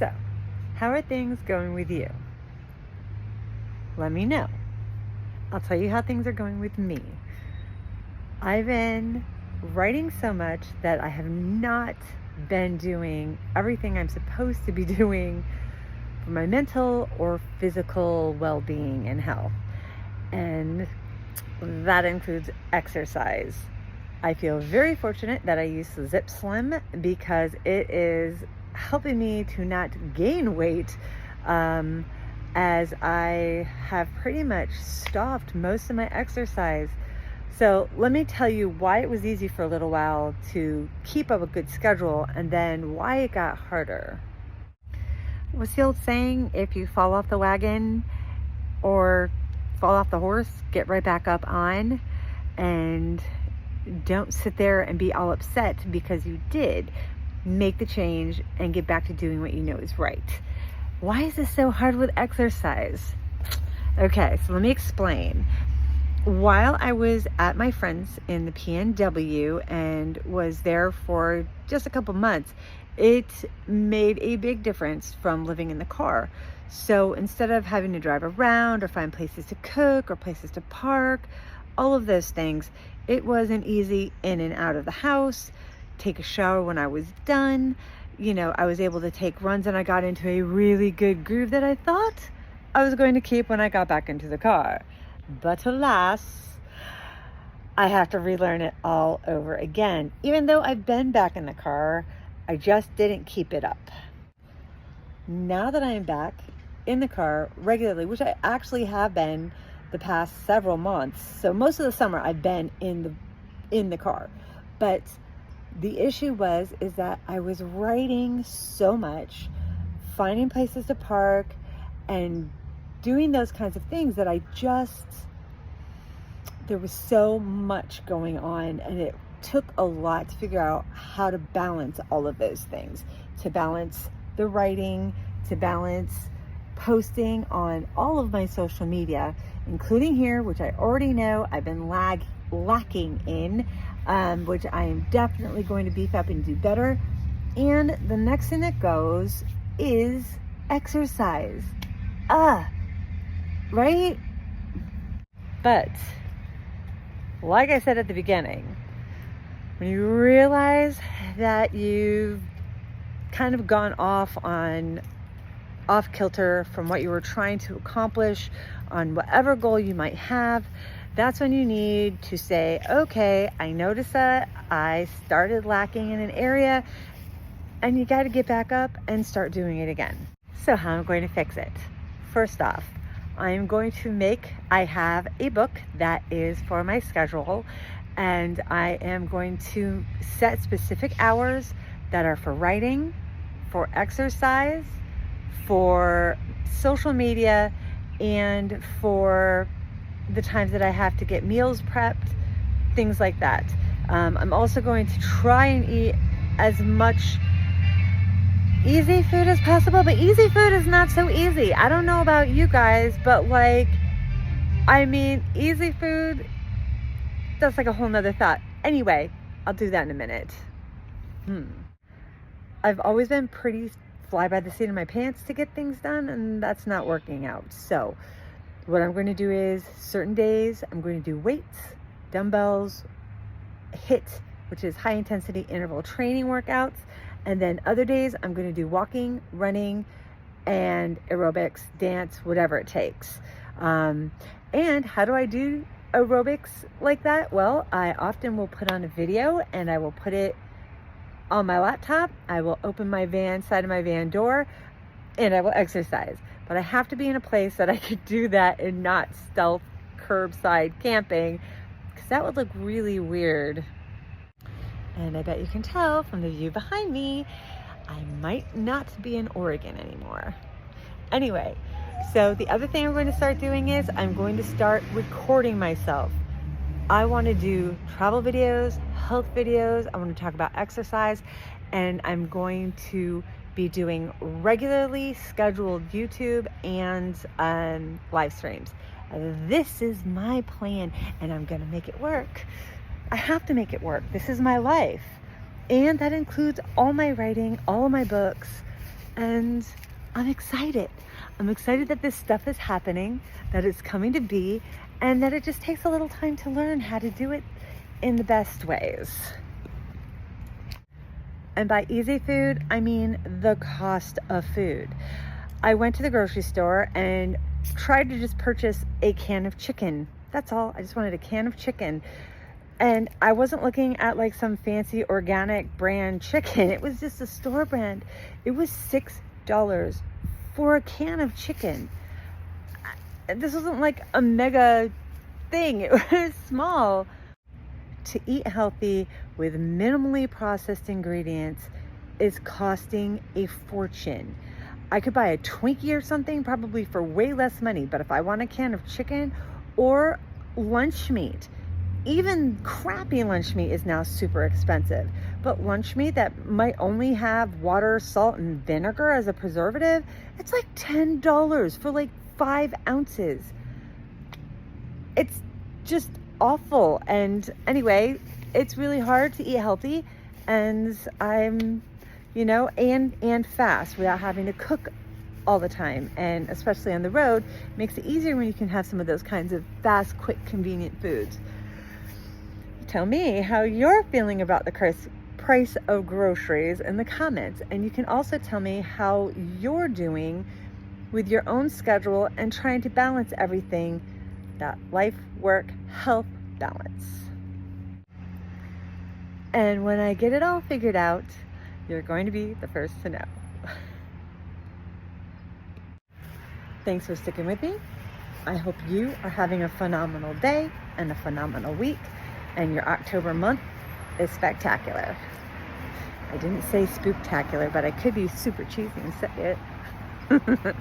So, how are things going with you? Let me know. I'll tell you how things are going with me. I've been writing so much that I have not been doing everything I'm supposed to be doing for my mental or physical well-being and health. And that includes exercise. I feel very fortunate that I use Zip Slim because it is helping me to not gain weight, as I have pretty much stopped most of my exercise. So let me tell you why it was easy for a little while to keep up a good schedule and then why it got harder. What's the old saying? If you fall off the wagon or fall off the horse, get right back up on, and don't sit there and be all upset because you did. Make the change and get back to doing what you know is right. Why is this so hard with exercise? Okay, so let me explain. While I was at my friend's in the PNW and was there for just a couple months, it made a big difference from living in the car. So instead of having to drive around or find places to cook or places to park, all of those things, it was an easy in and out of the house, take a shower when I was done. I was able to take runs, and I got into a really good groove that I thought I was going to keep when I got back into the car. But alas, I have to relearn it all over again. Even though I've been back in the car, I just didn't keep it up. Now that I am back in the car regularly, which I actually have been the past several months. So most of the summer I've been in the car. But the issue is that I was writing so much, finding places to park and doing those kinds of things that there was so much going on, and it took a lot to figure out how to balance all of those things, to balance the writing, to balance posting on all of my social media, including here, which I already know I've been lacking in, which I am definitely going to beef up and do better. And the next thing that goes is exercise. Right? But like I said at the beginning, when you realize that you've kind of gone off kilter from what you were trying to accomplish on whatever goal you might have, that's when you need to say, okay, I noticed that I started lacking in an area, and you got to get back up and start doing it again. So how am I going to fix it? First off, I have a book that is for my schedule, and I am going to set specific hours that are for writing, for exercise, for social media, and for the times that I have to get meals prepped, things like that. I'm also going to try and eat as much easy food as possible, but easy food is not so easy. I don't know about you guys, but easy food, that's like a whole nother thought. Anyway, I'll do that in a minute. I've always been pretty fly by the seat of my pants to get things done, and that's not working out. So what I'm going to do is certain days I'm going to do weights, dumbbells, HIIT, which is high intensity interval training workouts. And then other days I'm going to do walking, running, and aerobics, dance, whatever it takes. And how do I do aerobics like that? Well, I often will put on a video and I will put it on my laptop. I will open my side of my van door, and I will exercise. But I have to be in a place that I could do that and not stealth curbside camping, because that would look really weird. And I bet you can tell from the view behind me, I might not be in Oregon anymore. Anyway, so the other thing I'm going to start doing is I'm going to start recording myself. I want to do travel videos, health videos. I want to talk about exercise, and I'm going to be doing regularly scheduled YouTube and live streams. This is my plan, and I'm going to make it work. I have to make it work. This is my life. And that includes all my writing, all of my books, And I'm excited. I'm excited that this stuff is happening, that it's coming to be, and that it just takes a little time to learn how to do it in the best ways. And by easy food, I mean the cost of food. I went to the grocery store and tried to just purchase a can of chicken. That's all. I just wanted a can of chicken. And I wasn't looking at like some fancy organic brand chicken. It was just a store brand. It was $6 for a can of chicken. This wasn't like a mega thing. It was small. To eat healthy with minimally processed ingredients is costing a fortune. I could buy a Twinkie or something probably for way less money, but if I want a can of chicken or lunch meat, even crappy lunch meat is now super expensive. But lunch meat that might only have water, salt, and vinegar as a preservative, it's like $10 for like 5 ounces. It's just awful. And anyway, it's really hard to eat healthy, and I'm, and fast without having to cook all the time. And especially on the road, makes it easier when you can have some of those kinds of fast, quick, convenient foods. Tell me how you're feeling about the price of groceries in the comments. And you can also tell me how you're doing with your own schedule and trying to balance everything, that life, work, health balance. And when I get it all figured out, you're going to be the first to know. Thanks for sticking with me. I hope you are having a phenomenal day and a phenomenal week, and your October month is spectacular. I didn't say spooktacular, but I could be super cheesy and say it.